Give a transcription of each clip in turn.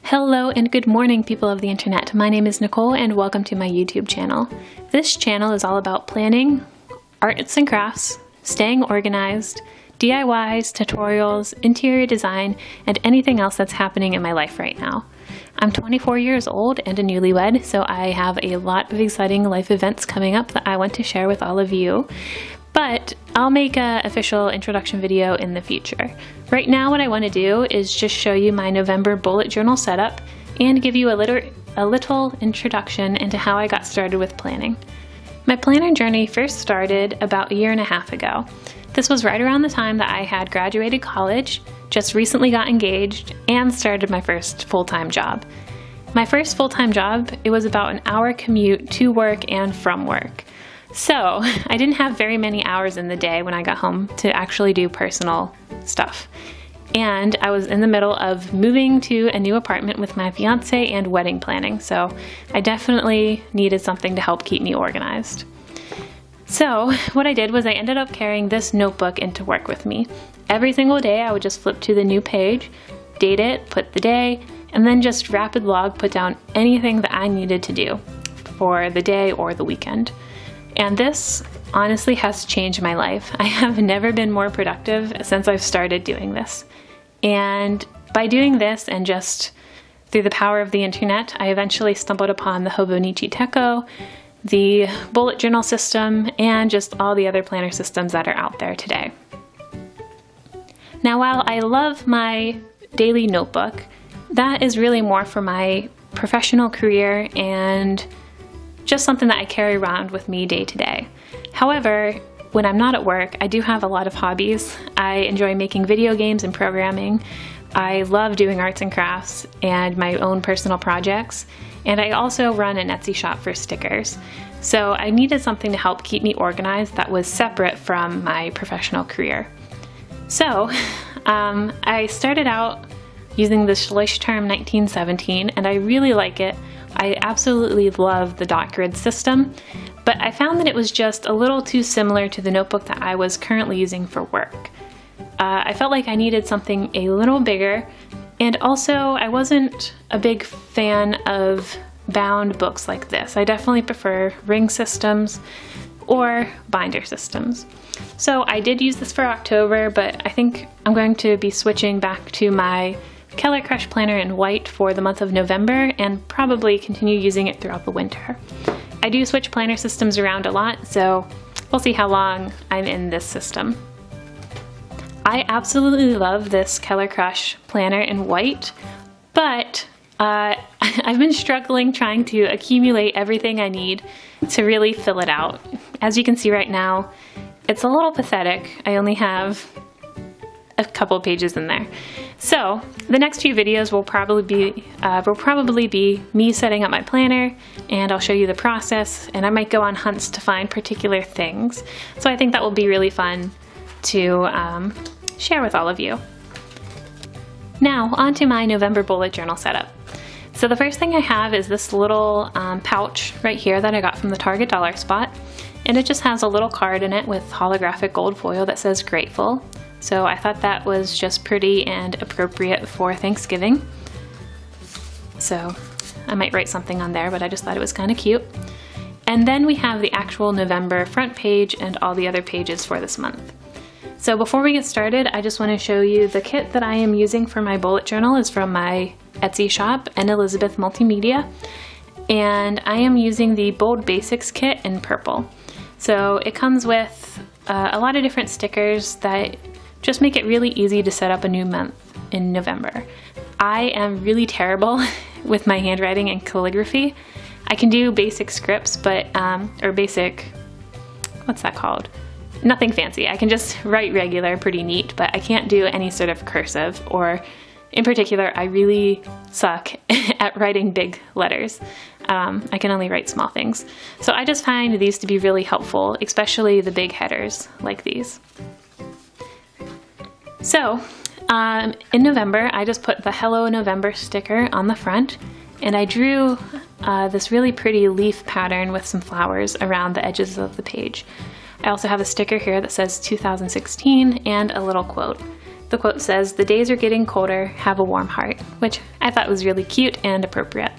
Hello and good morning, people of the internet. My name is Nicole and welcome to my YouTube channel. This channel is all about planning, arts and crafts, staying organized, DIYs, tutorials, interior design, and anything else that's happening in my life right now. I'm 24 years old and a newlywed, so I have a lot of exciting life events coming up that I want to share with all of you. But I'll make an official introduction video in the future. Right now what I want to do is just show you my November bullet journal setup and give you a little introduction into how I got started with planning. My planner journey first started about a year and a half ago. This was right around the time that I had graduated college, just recently got engaged, and started my first full-time job. My first full-time job, it was about an hour commute to work and from work. So I didn't have very many hours in the day when I got home to actually do personal stuff. And I was in the middle of moving to a new apartment with my fiance and wedding planning, so I definitely needed something to help keep me organized. So what I did was I ended up carrying this notebook into work with me. Every single day I would just flip to the new page, date it, put the day, and then just rapid log put down anything that I needed to do for the day or the weekend. And this honestly has changed my life. I have never been more productive since I've started doing this. And by doing this and just through the power of the internet, I eventually stumbled upon the Hobonichi Techo, the bullet journal system, and just all the other planner systems that are out there today. Now, while I love my daily notebook, that is really more for my professional career and just something that I carry around with me day to day. However, when I'm not at work, I do have a lot of hobbies. I enjoy making video games and programming. I love doing arts and crafts and my own personal projects. And I also run an Etsy shop for stickers. So I needed something to help keep me organized that was separate from my professional career. So I started out using the Leuchtturm 1917, and I really like it. I absolutely love the dot grid system, but I found that it was just a little too similar to the notebook that I was currently using for work. I felt like I needed something a little bigger, and also I wasn't a big fan of bound books like this. I definitely prefer ring systems or binder systems. So I did use this for October, but I think I'm going to be switching back to my Keller Crush planner in white for the month of November and probably continue using it throughout the winter. I do switch planner systems around a lot, so we'll see how long I'm in this system. I absolutely love this Keller Crush planner in white, but I've been struggling trying to accumulate everything I need to really fill it out. As you can see right now, it's a little pathetic. I only have a couple pages in there. So the next few videos will probably be me setting up my planner, and I'll show you the process, and I might go on hunts to find particular things. So I think that will be really fun to share with all of you. Now on to my November bullet journal setup. So the first thing I have is this little pouch right here that I got from the Target Dollar Spot, and it just has a little card in it with holographic gold foil that says grateful. So I thought that was just pretty and appropriate for Thanksgiving. So I might write something on there, but I just thought it was kind of cute. And then we have the actual November front page and all the other pages for this month. So before we get started, I just want to show you the kit that I am using for my bullet journal is from my Etsy shop, NElizabeth Multimedia. And I am using the Bold Basics kit in purple. So it comes with a lot of different stickers that just make it really easy to set up a new month in November. I am really terrible with my handwriting and calligraphy. I can do basic scripts, but, or basic, what's that called? Nothing fancy. I can just write regular, pretty neat, but I can't do any sort of cursive, or in particular, I really suck at writing big letters. I can only write small things. So I just find these to be really helpful, especially the big headers like these. So in November, I just put the Hello November sticker on the front, and I drew this really pretty leaf pattern with some flowers around the edges of the page. I also have a sticker here that says 2016 and a little quote. the quote says, "The days are getting colder, have a warm heart," which I thought was really cute and appropriate.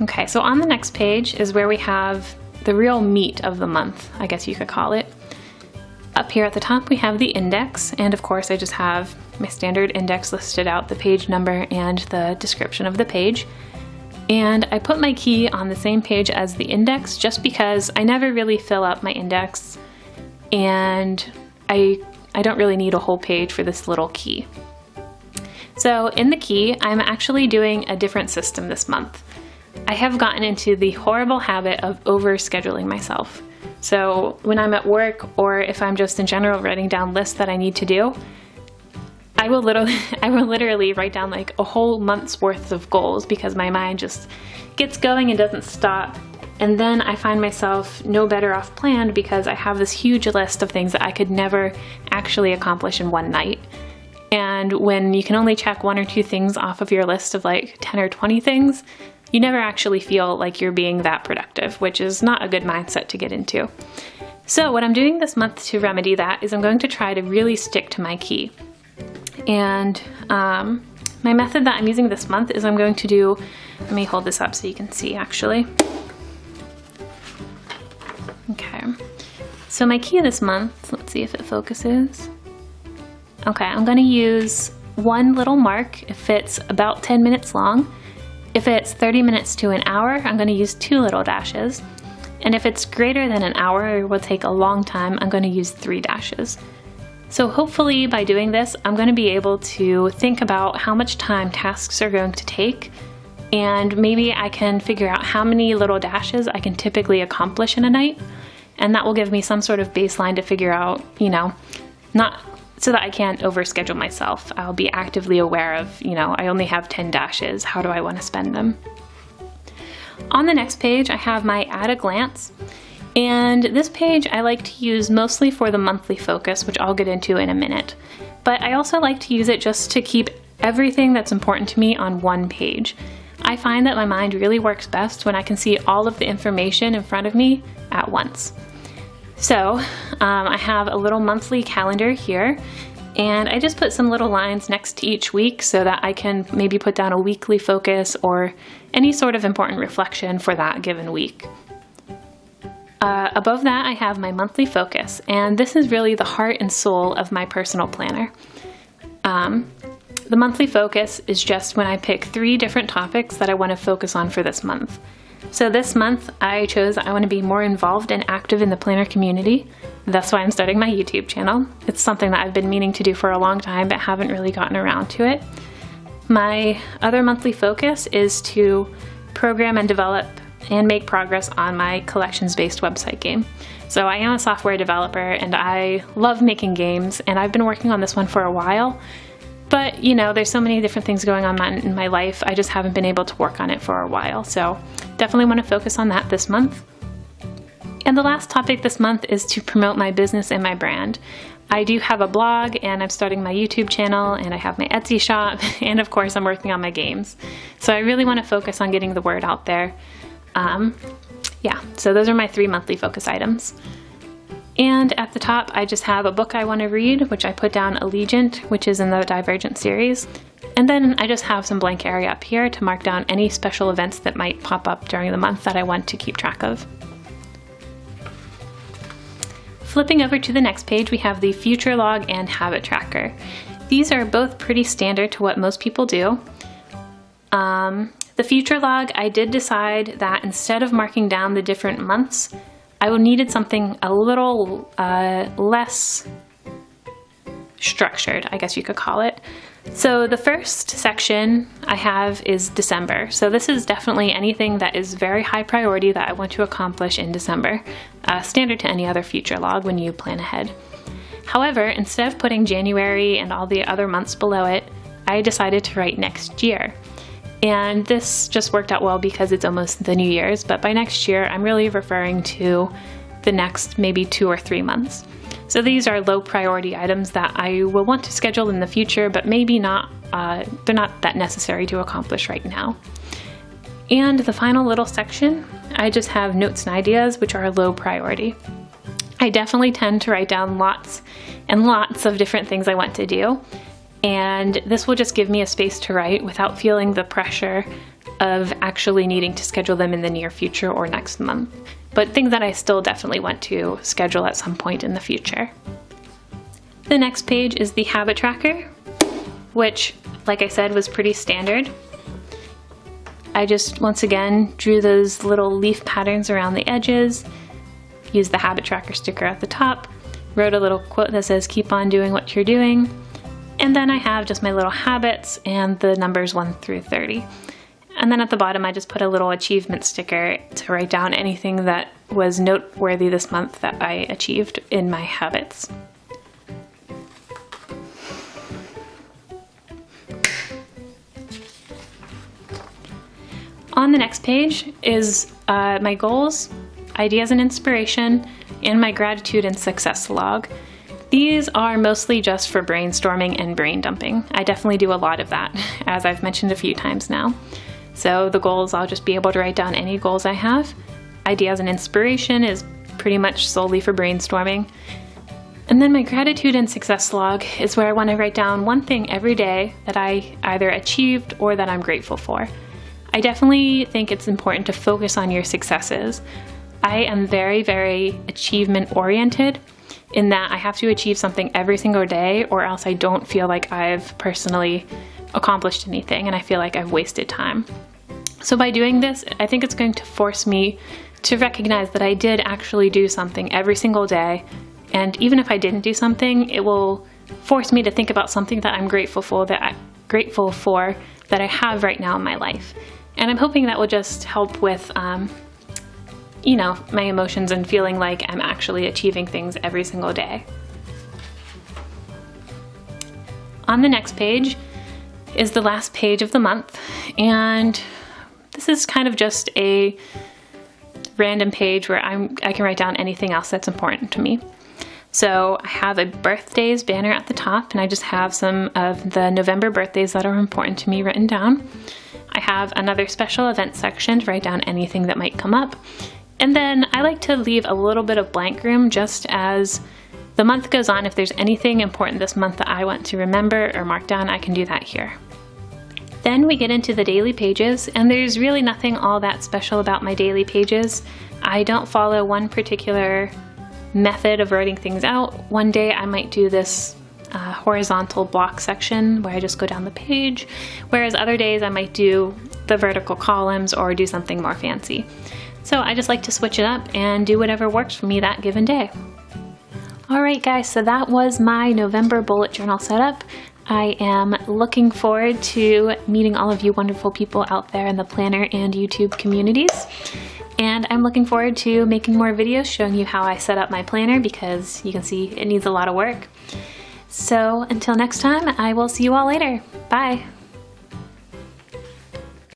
Okay, so on the next page is where we have the real meat of the month, I guess you could call it. Up here at the top we have the index, and of course I just have my standard index listed out, the page number and the description of the page. And I put my key on the same page as the index just because I never really fill up my index, and I don't really need a whole page for this little key. So in the key, I'm actually doing a different system this month. I have gotten into the horrible habit of over-scheduling myself. So when I'm at work, or if I'm just in general writing down lists that I need to do, I will literally write down like a whole month's worth of goals because my mind just gets going and doesn't stop. And then I find myself no better off planned because I have this huge list of things that I could never actually accomplish in one night. And when you can only check 1 or 2 things off of your list of like 10 or 20 things, you never actually feel like you're being that productive, which is not a good mindset to get into. So what I'm doing this month to remedy that is I'm going to try to really stick to my key. And my method that I'm using this month is I'm going to do, let me hold this up so you can see actually. Okay, so my key this month, let's see if it focuses. Okay, I'm going to use one little mark if it's about 10 minutes long. If it's 30 minutes to an hour, I'm going to use 2 little dashes. And if it's greater than an hour, or will take a long time, I'm going to use 3 dashes. So hopefully by doing this, I'm going to be able to think about how much time tasks are going to take, and maybe I can figure out how many little dashes I can typically accomplish in a night, and that will give me some sort of baseline to figure out, not so that I can't overschedule myself. I'll be actively aware of, I only have 10 dashes, how do I want to spend them? On the next page, I have my at a glance. And this page I like to use mostly for the monthly focus, which I'll get into in a minute. But I also like to use it just to keep everything that's important to me on one page. I find that my mind really works best when I can see all of the information in front of me at once. So I have a little monthly calendar here, and I just put some little lines next to each week so that I can maybe put down a weekly focus or any sort of important reflection for that given week. Above that, I have my monthly focus, and this is really the heart and soul of my personal planner. The monthly focus is just when I pick 3 different topics that I want to focus on for this month. So this month I chose I want to be more involved and active in the planner community. That's why I'm starting my YouTube channel. It's something that I've been meaning to do for a long time but haven't really gotten around to it. My other monthly focus is to program and develop and make progress on my collections-based website game. So I am a software developer and I love making games, and I've been working on this one for a while, but there's so many different things going on in my life, I just haven't been able to work on it for a while. So definitely want to focus on that this month. And the last topic this month is to promote my business and my brand. I do have a blog, and I'm starting my YouTube channel, and I have my Etsy shop, and of course I'm working on my games. So I really want to focus on getting the word out there. So those are my 3 monthly focus items. And at the top, I just have a book I want to read, which I put down Allegiant, which is in the Divergent series. And then I just have some blank area up here to mark down any special events that might pop up during the month that I want to keep track of. Flipping over to the next page, we have the Future Log and Habit Tracker. These are both pretty standard to what most people do. The future log, I did decide that instead of marking down the different months, I needed something a little less structured, I guess you could call it. So the first section I have is December. So this is definitely anything that is very high priority that I want to accomplish in December, standard to any other future log when you plan ahead. However, instead of putting January and all the other months below it, I decided to write next year. And this just worked out well because it's almost the New Year's, but by next year, I'm really referring to the next maybe 2 or 3 months. So these are low priority items that I will want to schedule in the future, but maybe not, they're not that necessary to accomplish right now. And the final little section, I just have notes and ideas, which are low priority. I definitely tend to write down lots and lots of different things I want to do, and this will just give me a space to write without feeling the pressure of actually needing to schedule them in the near future or next month, but things that I still definitely want to schedule at some point in the future. The next page is the habit tracker, which, like I said, was pretty standard. I just, once again, drew those little leaf patterns around the edges, used the habit tracker sticker at the top, wrote a little quote that says, "Keep on doing what you're doing," and then I have just my little habits and the numbers 1 through 30. And then at the bottom I just put a little achievement sticker to write down anything that was noteworthy this month that I achieved in my habits. On the next page is my goals, ideas and inspiration, and my gratitude and success log. These are mostly just for brainstorming and brain dumping. I definitely do a lot of that, as I've mentioned a few times now. So the goals, I'll just be able to write down any goals I have. Ideas and inspiration is pretty much solely for brainstorming. And then my gratitude and success log is where I want to write down one thing every day that I either achieved or that I'm grateful for. I definitely think it's important to focus on your successes. I am very, very achievement oriented in that I have to achieve something every single day or else I don't feel like I've personally accomplished anything and I feel like I've wasted time. So by doing this, I think it's going to force me to recognize that I did actually do something every single day, and even if I didn't do something, it will force me to think about something that I'm grateful for that I have right now in my life. And I'm hoping that will just help with my emotions and feeling like I'm actually achieving things every single day. On the next page is the last page of the month, and this is kind of just a random page where I can write down anything else that's important to me. So I have a birthdays banner at the top, and I just have some of the November birthdays that are important to me written down. I have another special event section to write down anything that might come up. And then I like to leave a little bit of blank room just as the month goes on. If there's anything important this month that I want to remember or mark down, I can do that here. Then we get into the daily pages, and there's really nothing all that special about my daily pages. I don't follow one particular method of writing things out. One day I might do this horizontal block section where I just go down the page, whereas other days I might do the vertical columns or do something more fancy. So I just like to switch it up and do whatever works for me that given day. Alright guys, so that was my November bullet journal setup. I am looking forward to meeting all of you wonderful people out there in the Planner and YouTube communities. And I'm looking forward to making more videos showing you how I set up my planner, because you can see it needs a lot of work. So until next time, I will see you all later. Bye!